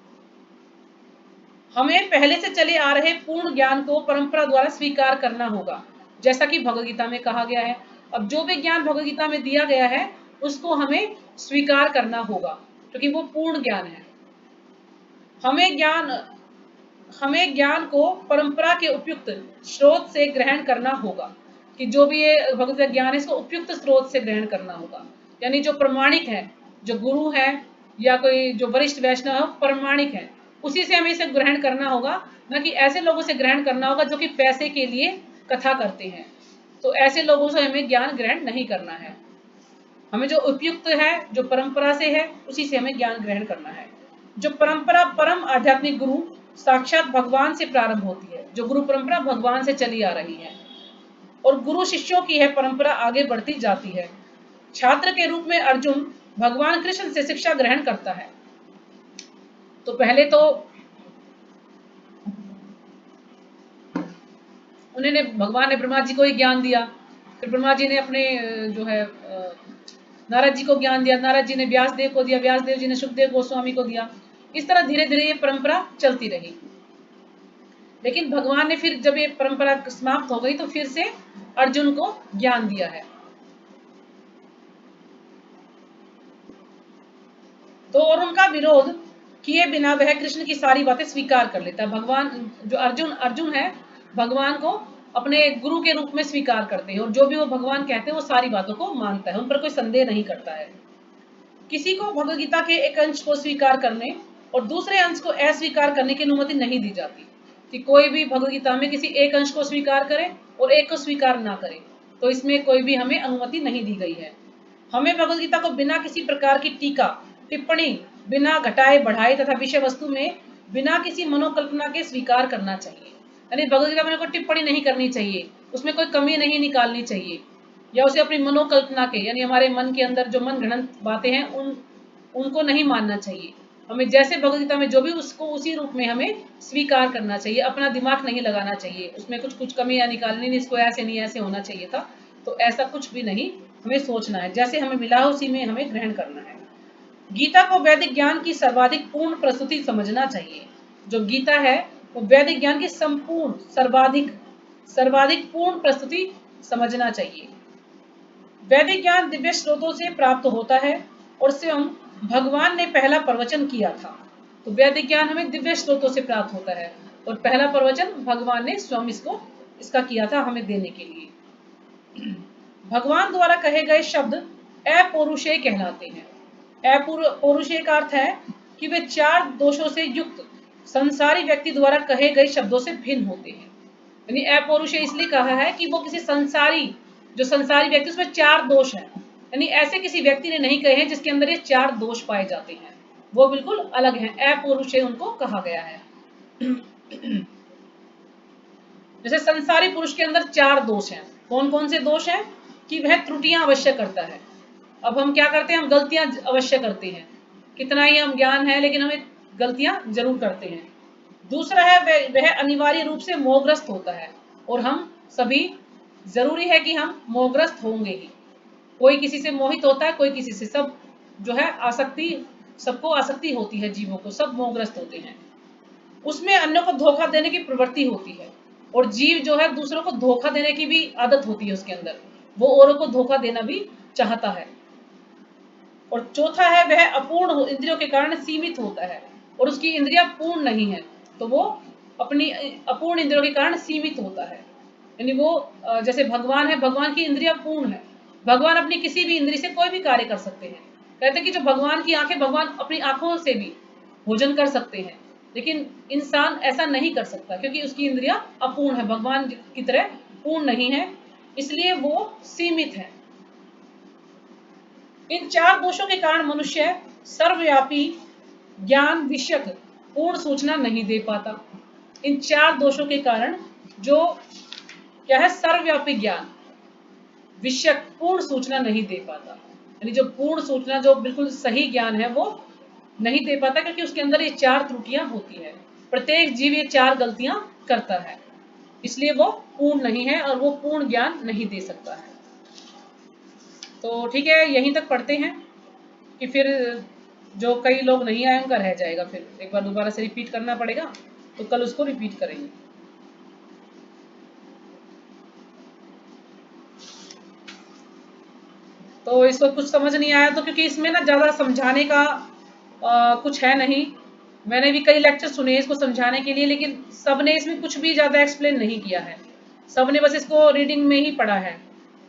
हमें पहले से चले आ रहे पूर्ण ज्ञान को परंपरा द्वारा स्वीकार करना होगा, जैसा कि भगवद गीता में कहा गया है। अब जो भी ज्ञान भगवद गीता में दिया गया है उसको हमें स्वीकार करना होगा, क्योंकि वो पूर्ण ज्ञान है। हमें ज्ञान को परंपरा के उपयुक्त स्रोत से ग्रहण करना होगा, कि जो भी ये भगवद गीता ज्ञान है इसको उपयुक्त स्रोत से ग्रहण करना होगा, यानी जो प्रमाणिक है, जो गुरु है या कोई जो वरिष्ठ वैष्णव है प्रमाणिक है, उसी से हमें इसे ग्रहण करना होगा, न कि ऐसे लोगों से ग्रहण करना होगा जो कि पैसे के लिए कथा करते हैं। तो ऐसे लोगों से हमें ज्ञान ग्रहण नहीं करना है, हमें जो उपयुक्त है, जो परंपरा से है, उसी से हमें ज्ञान ग्रहण करना है। जो परंपरा परम आध्यात्मिक गुरु साक्षात भगवान से प्रारंभ होती है, जो गुरु परंपरा भगवान से चली आ रही है, और गुरु शिष्यों की है परंपरा आगे बढ़ती जाती है। छात्र के रूप में अर्जुन भगवान कृष्ण से शिक्षा ग्रहण करता है। तो पहले तो उन्होंने भगवान ने ब्रह्मा जी को ही ज्ञान दिया, फिर ब्रह्मा जी ने अपने जो है नारद जी को ज्ञान दिया, नारद जी ने व्यास देव को दिया, व्यास देव जी ने सुखदेव गोस्वामी को दिया। इस तरह धीरे धीरे ये परंपरा चलती रही। लेकिन भगवान ने फिर जब ये परंपरा समाप्त हो गई तो फिर से अर्जुन को ज्ञान दिया है। तो और उनका विरोध किए बिना वह कृष्ण की सारी बातें स्वीकार कर लेता है। भगवान जो अर्जुन है भगवान को अपने गुरु के रूप में स्वीकार करते हैं, और जो भी वो भगवान कहते हैं वो सारी बातों को मानता है, उन पर कोई संदेह नहीं करता है। किसी को भगवद गीता के एक अंश को स्वीकार करने और दूसरे अंश को अस्वीकार करने की अनुमति नहीं दी जाती, कि कोई भी भगवद गीता में किसी एक अंश को स्वीकार करे और एक को स्वीकार ना करे, तो इसमें कोई भी हमें अनुमति नहीं दी गई है। हमें भगवद गीता को बिना किसी प्रकार की टीका टिप्पणी, बिना घटाए बढ़ाए तथा विषय वस्तु में बिना किसी मनोकल्पना के स्वीकार करना चाहिए। यानी भगवद गीता में कोई टिप्पणी नहीं करनी चाहिए, उसमें कोई कमी नहीं निकालनी चाहिए, या उसे अपनी मनोकल्पना के यानी हमारे मन के अंदर जो मन घड़ंत बातें हैं उनको नहीं मानना चाहिए। हमें जैसे भगवद गीता में जो भी उसको उसी रूप में हमें स्वीकार करना चाहिए, अपना दिमाग नहीं लगाना चाहिए, उसमें कुछ कुछ कमियां निकालनी नहीं, इसको ऐसे नहीं ऐसे होना चाहिए था, तो ऐसा कुछ भी नहीं हमें सोचना है। जैसे हमें मिला उसी में हमें ग्रहण करना है। गीता को वैदिक ज्ञान की सर्वाधिक पूर्ण प्रस्तुति समझना चाहिए। जो गीता है वो वैदिक ज्ञान की संपूर्ण सर्वाधिक पूर्ण प्रस्तुति समझना चाहिए। वैदिक ज्ञान दिव्य स्रोतों से प्राप्त होता है और स्वयं भगवान ने पहला प्रवचन किया था। तो वैदिक ज्ञान हमें दिव्य स्रोतों से प्राप्त होता है और पहला प्रवचन भगवान ने स्वयं इसका किया था हमें देने के लिए। भगवान द्वारा कहे गए शब्द अपौरुषेय कहलाते हैं। अपौरुषेय का अर्थ है कि वे 4 दोषों से युक्त संसारी व्यक्ति द्वारा कहे गए शब्दों से भिन्न होते हैं। यानी अपौरुषेय इसलिए कहा है कि वो किसी जो संसारी व्यक्ति उसमें 4 दोष हैं, यानी ऐसे किसी व्यक्ति ने नहीं कहे हैं जिसके अंदर ये 4 दोष पाए जाते हैं, वो बिल्कुल अलग हैं, अपौरुषेय उनको कहा गया है। जैसे संसारी पुरुष के अंदर 4 दोष हैं। कौन कौन से दोष हैं? कि वह त्रुटियां अवश्य करता है। अब हम क्या करते हैं? हम गलतियां अवश्य करते हैं, कितना ही हम ज्ञान है लेकिन हमें गलतियां जरूर करते हैं। दूसरा है वह अनिवार्य रूप से मोहग्रस्त होता है, और हम सभी जरूरी है कि हम मोहग्रस्त होंगे ही। कोई किसी से मोहित होता है, कोई किसी से, सब जो है सबको आसक्ति होती है, जीवों को सब मोहग्रस्त होते हैं। उसमें अन्यों को धोखा देने की प्रवृत्ति होती है, और जीव जो है दूसरों को धोखा देने की भी आदत होती है उसके अंदर, वो औरों को धोखा देना भी चाहता है। और चौथा है वह अपूर्ण इंद्रियों के कारण सीमित होता है, और उसकी इंद्रियां पूर्ण नहीं है, तो वो अपनी अपूर्ण इंद्रियों के कारण सीमित होता है। यानी वो जैसे भगवान है, भगवान की इंद्रियां पूर्ण है, भगवान अपनी किसी भी इंद्रिय से कोई भी कार्य कर सकते हैं। कहते हैं कि जो भगवान की आंखें, भगवान अपनी आंखों से भी भोजन कर सकते हैं, लेकिन इंसान ऐसा नहीं कर सकता क्योंकि उसकी इंद्रियां अपूर्ण है, भगवान की तरह पूर्ण नहीं है, इसलिए वो सीमित है। इन 4 दोषों के कारण मनुष्य सर्वव्यापी ज्ञान विषयक पूर्ण सूचना नहीं दे पाता। इन 4 दोषों के कारण जो क्या है, सर्वव्यापी ज्ञान विषयक पूर्ण सूचना नहीं दे पाता, यानी जो पूर्ण सूचना, जो बिल्कुल सही ज्ञान है वो नहीं दे पाता, क्योंकि उसके अंदर ये 4 त्रुटियां होती है। प्रत्येक जीव ये 4 गलतियां करता है, इसलिए वो पूर्ण नहीं है और वो पूर्ण ज्ञान नहीं दे सकता है। तो ठीक है, यहीं तक पढ़ते हैं कि फिर जो कई लोग नहीं आए उनका रह जाएगा, फिर एक बार दोबारा से रिपीट करना पड़ेगा, तो कल उसको रिपीट करेंगे। तो इसको कुछ समझ नहीं आया तो क्योंकि इसमें ना ज़्यादा समझाने का कुछ है नहीं। मैंने भी कई लेक्चर सुने इसको समझाने के लिए, लेकिन सबने इसमें कुछ भी ज़्यादा एक्सप्लेन नहीं किया है, सबने बस इसको रीडिंग में ही पढ़ा है।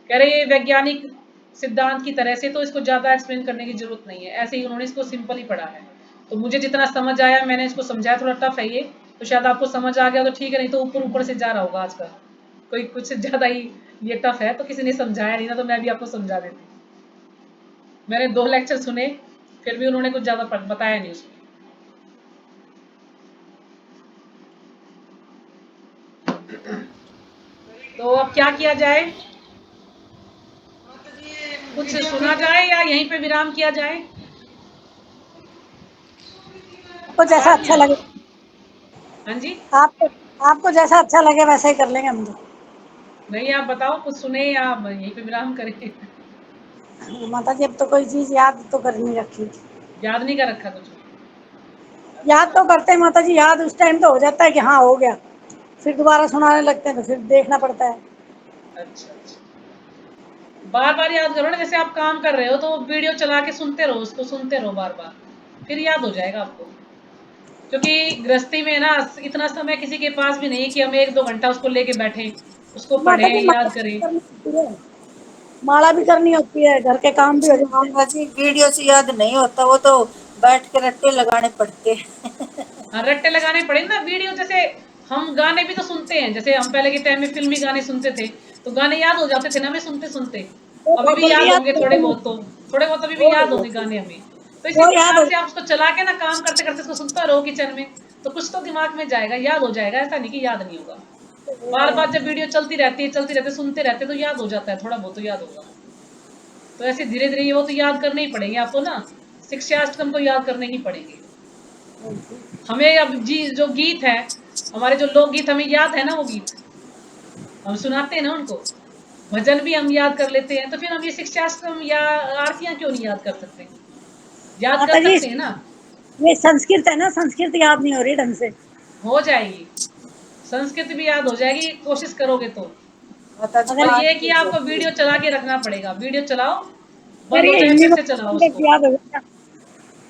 कह रहे ये वैज्ञानिक सिद्धांत की तरह से, तो इसको ज़्यादा एक्सप्लेन करने की जरूरत नहीं है, ऐसे ही उन्होंने इसको सिंपल ही पढ़ा है। तो मुझे जितना समझ आया मैंने इसको समझाया, थोड़ा टफ है ये, तो शायद आपको समझ आ गया तो ठीक है, नहीं तो ऊपर ऊपर से जा रहा होगा आज का, कोई कुछ ज़्यादा ही ये टफ है तो किसी ने समझाया नहीं ना, तो मैं भी आपको समझा देती। मैंने 2 लेक्चर सुने, फिर भी उन्होंने कुछ ज़्यादा बताया नहीं उसमें। तो अब क्या किया जाए? कुछ सुना जाए या यहीं पे विराम किया जाए? आपको जैसा अच्छा लगे। हाँ जी, आपको जैसा अच्छा लगे वैसा ही कर लेंगे हम तो। नहीं आप बताओ, कुछ सुने या यहीं पे विराम करें? माता जी अब तो कोई चीज याद तो कर नहीं रखी। याद नहीं कर रखा कुछ? याद तो करते हैं माता जी, याद उस टाइम तो हो जाता है कि हाँ हो गया, फिर दोबारा सुनाने लगते हैं तो फिर देखना पड़ता है। अच्छा अच्छा, बार बार याद करो ना, जैसे आप काम कर रहे हो तो वीडियो चला के सुनते रहो, उसको सुनते रहो बार बार, फिर याद हो जाएगा आपको। क्योंकि गृहस्थी में ना इतना समय किसी के पास भी नहीं कि हम 1-2 घंटा उसको लेके बैठे, उसको माता पढ़ें, जी याद करें। माला भी करनी होती है, घर के काम भी हो जाते हैं। माता जी वीडियो से याद नहीं होता, वो तो बैठ के रट्टे लगाने पड़ते हैं। हाँ, रट्टे लगाने पड़े ना। वीडियो जैसे हम गाने भी तो सुनते हैं, जैसे हम पहले के टाइम में फिल्मी गाने सुनते थे, तो गाने याद हो जाते थे ना हमें सुनते सुनते। वो अभी भी भजन याद याद होंगे थोड़े बहुत, तो थोड़े बहुत अभी भी याद होंगे गाने हमें। तो इसी वो याद प्रकार हो से आप उसको चला के ना काम करते करते उसको सुनता रहो किचन में, तो कुछ तो दिमाग में जाएगा, याद हो जाएगा, ऐसा नहीं कि याद नहीं होगा। बार बार जब वीडियो चलती रहती है सुनते रहते तो याद हो जाता है, थोड़ा बहुत तो याद होगा। तो ऐसे धीरे धीरे वो तो याद करने ही पड़ेंगे आपको ना, शिक्षाष्टकम तो याद करने ही पड़ेंगे हमें। अब जो गीत है हमारे, जो लोकगीत हमें याद है ना, वो गीत हम सुनाते हैं ना उनको, भजन भी हम याद कर लेते हैं, तो फिर हम ये शिक्षाष्टकम या आरतियां क्यों नहीं याद कर सकते? याद माता कर जी सकते हैं ना। ये संस्कृत है ना, संस्कृत याद नहीं हो रही ढंग से। हो जाएगी, संस्कृत भी याद हो जाएगी, कोशिश करोगे तो। माता जी अगर पर पाँच ये कि मिनट आपको होती वीडियो है। चला के रखना पड़ेगा, वीडियो चलाओ, अगर बंद हो ये चाहे हिंदी फिर में से चलाओ सुन के उसको। याद हो जाएगा।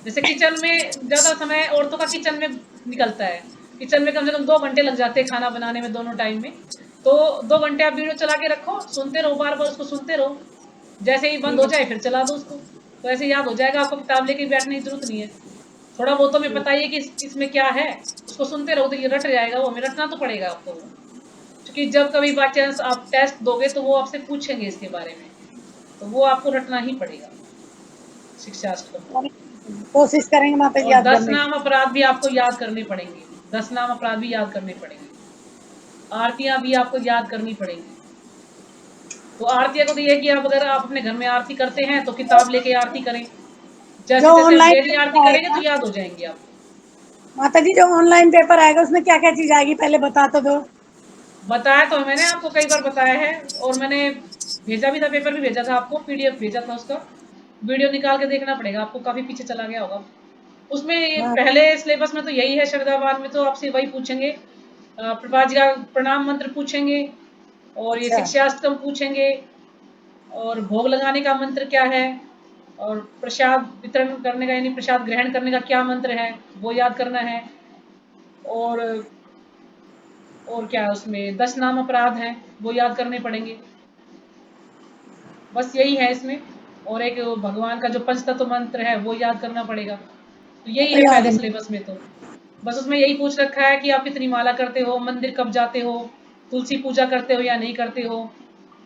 जैसे किचन में ज्यादा समय औरतों का किचन में निकलता है, किचन में कम से कम 2 घंटे लग जाते हैं खाना बनाने में, दोनों टाइम में। तो 2 घंटे आप वीडियो चला के रखो, सुनते रहो, बार बार उसको सुनते रहो, जैसे ही बंद हो जाए फिर चला दो उसको, तो ऐसे याद हो जाएगा, आपको किताब लेके बैठने की जरूरत नहीं है। थोड़ा बहुत तो हमें बताइए कि इसमें क्या है, उसको सुनते रहो तो ये रट जाएगा, वो हमें रटना तो पड़ेगा आपको वो, क्योंकि जब कभी बाई चांस आप टेस्ट दोगे तो वो आपसे पूछेंगे इसके बारे में, तो वो आपको रटना ही पड़ेगा शिक्षाष्टकम। कोशिश करेंगे माता जी और याद 10 करने की। नाम अपराध भी आपको याद करने पड़ेंगे, 10 नाम अपराध भी याद करने पड़ेंगे, आरतियां भी आपको याद करनी पड़ेंगी। तो आरतियां को तो ये कि आप अगर आप अपने घर में आरती करते हैं तो किताब लेके आरती करें, जो जैसे जैसे आप ऑनलाइन डेली आरती पेपर करेंगे तो आएगा याद हो जाएंगे आपको। माता जी, जो ऑनलाइन पेपर आएगा उसमें क्या क्या चीज आएगी पहले बता तो दो। बताया तो मैंने आपको कई बार बताया है, और मैंने भेजा भी था, पेपर भी भेजा था आपको, पीडीएफ भेजा था उसका, वीडियो निकाल के देखना पड़ेगा आपको, काफी पीछे चला गया होगा उसमें। ये हाँ, पहले सिलेबस में तो यही है, शरदाबाद में तो आपसे वही पूछेंगे, प्रभा जी का प्रणाम मंत्र पूछेंगे, और ये अच्छा शिक्षाष्टकम पूछेंगे, और भोग लगाने का मंत्र क्या है, और प्रसाद वितरण करने का यानी प्रसाद ग्रहण करने का क्या मंत्र है वो याद करना है, और क्या है उसमें 10 नाम अपराध हैं वो याद करने पड़ेंगे, बस यही है इसमें। और एक भगवान का जो पंचतत्व मंत्र है वो याद करना पड़ेगा, तो वो यही तो है याद पहले है। सिलेबस में। तो बस उसमें यही पूछ रखा है कि आप कितनी माला करते हो, मंदिर कब जाते हो, तुलसी पूजा करते हो या नहीं करते हो,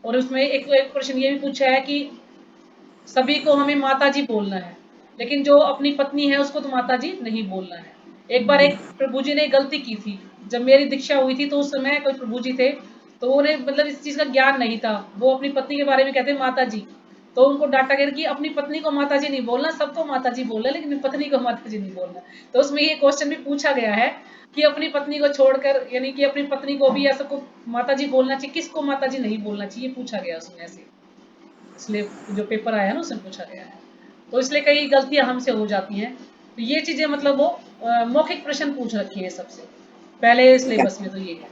और उसमें एक प्रश्न ये भी पूछा है कि सभी को हमें माता जी बोलना है, लेकिन जो अपनी पत्नी है उसको तो माता जी नहीं बोलना है। एक बार एक प्रभु जी ने गलती की थी, जब मेरी दीक्षा हुई थी तो उस समय कोई प्रभु जी थे, तो उन्हें मतलब इस चीज का ज्ञान नहीं था, वो अपनी पत्नी के बारे में कहते माता जी, तो उनको डांटा गया कि अपनी पत्नी को माता जी नहीं बोलना, सबको माता जी बोलना, लेकिन पत्नी को माता जी नहीं बोलना। तो उसमें ये क्वेश्चन भी पूछा गया है कि अपनी पत्नी को छोड़कर, यानी कि अपनी पत्नी को भी या सबको माता जी बोलना चाहिए, किसको माता जी नहीं बोलना चाहिए, पूछा गया उसमें ऐसे, इसलिए जो पेपर आया है ना उसमें पूछा गया है। तो इसलिए कई गलतियां हमसे हो जाती हैं, तो ये चीजें मतलब वो मौखिक प्रश्न पूछ रखी है सबसे पहले ठीक है। सिलेबस में, तो ये है।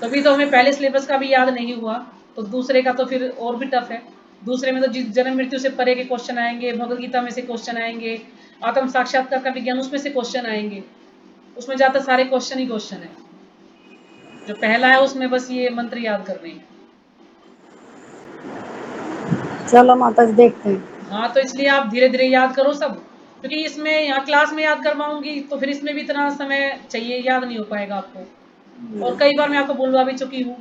तभी तो हमें पहले सिलेबस का भी याद नहीं हुआ, तो दूसरे का तो फिर और भी टफ है। दूसरे में तो जन्म मृत्यु से परे के क्वेश्चन आएंगे, भगवद गीता में से क्वेश्चन आएंगे, आत्म साक्षात्कार का विज्ञान उसमें से क्वेश्चन आएंगे, उसमें ज्यादा सारे क्वेश्चन ही क्वेश्चन है। जो पहला है उसमें बस ये मंत्र याद करने हैं। चलो माता जी देखते हैं। हाँ, तो इसलिए आप धीरे धीरे याद करो सब, क्योंकि इसमें यहाँ क्लास में याद करवाऊंगी तो फिर इसमें भी इतना समय चाहिए, याद नहीं हो पाएगा आपको। और कई बार मैं आपको बोलवा भी चुकी हूँ,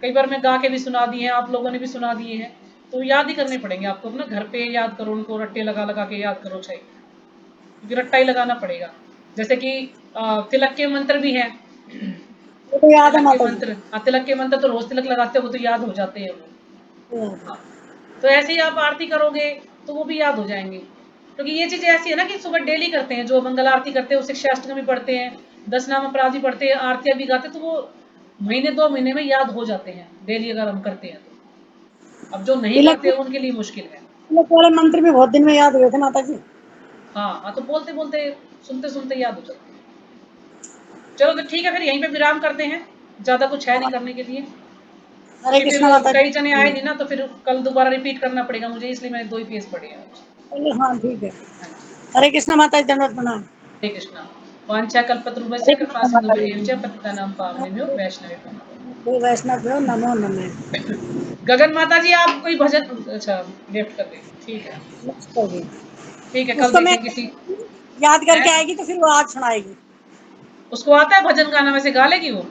कई बार मैं गा के भी सुना दी है, आप लोगों ने भी सुना दिए हैं, तो याद ही करने पड़ेंगे आपको अपना, घर पे याद करो उनको, रट्टे लगा लगा के याद करो चाहिए, क्योंकि रट्टा ही लगाना पड़ेगा। जैसे कि तिलक के मंत्र भी हैं, वो तो याद है तिलक के माता जी। मंत्र, हाँ तिलक के मंत्र तो रोज तिलक लगाते हो तो याद हो जाते हैं वो। याद है। हाँ, तो ऐसे ही आप आरती करोगे तो वो भी याद हो जाएंगे, क्योंकि ये चीजें ऐसी है ना कि सुबह डेली करते हैं, जो मंगल आरती करते हैं वो शिक्षाष्टकम भी पढ़ते हैं, 10 नाम अपराध भी पढ़ते हैं, आरतियां भी गाते हैं, तो वो महीने 2 महीने में याद हो जाते हैं डेली अगर हम करते हैं तो। अब जो नहीं तिलक करते उनके लिए मुश्किल है। तिलक वाले मंत्र भी बहुत दिन में याद हुए थे माता जी। हाँ हाँ, तो बोलते बोलते सुनते सुनते याद हो जाते हैं। चलो तो ठीक है, फिर यहीं पे विराम करते हैं, ज्यादा कुछ है नहीं हाँ, करने के लिए, हरे क्योंकि फिर कृष्णा माता कई जने आए जी। नहीं ना, तो फिर कल दोबारा रिपीट करना पड़ेगा मुझे, इसलिए मैंने 2 ही पेज पढ़े हैं आज। चलिए हाँ ठीक है। हाँ जी, हरे कृष्णा माता जी, दंडवत प्रणाम। हरे कृष्णा। वाञ्छा कल्पतरुभ्यश्च हरे कृपा कृष्णा माता सिन्धुभ्य एव च जी। पतितानां पावनेभ्यो वैष्णवेभ्यो नमः। वो वैष्णव हो, नमो नमः। गगन माता जी आप कोई भजन, अच्छा लेफ्ट कर देंगे, ठीक है। मस्त होगी। ठीक है, कल उसको मैं देखें किसी याद है, करके आएगी तो फिर वो आज सुनाएगी। उसको आता है भजन गाना, वैसे गा लेगी वो?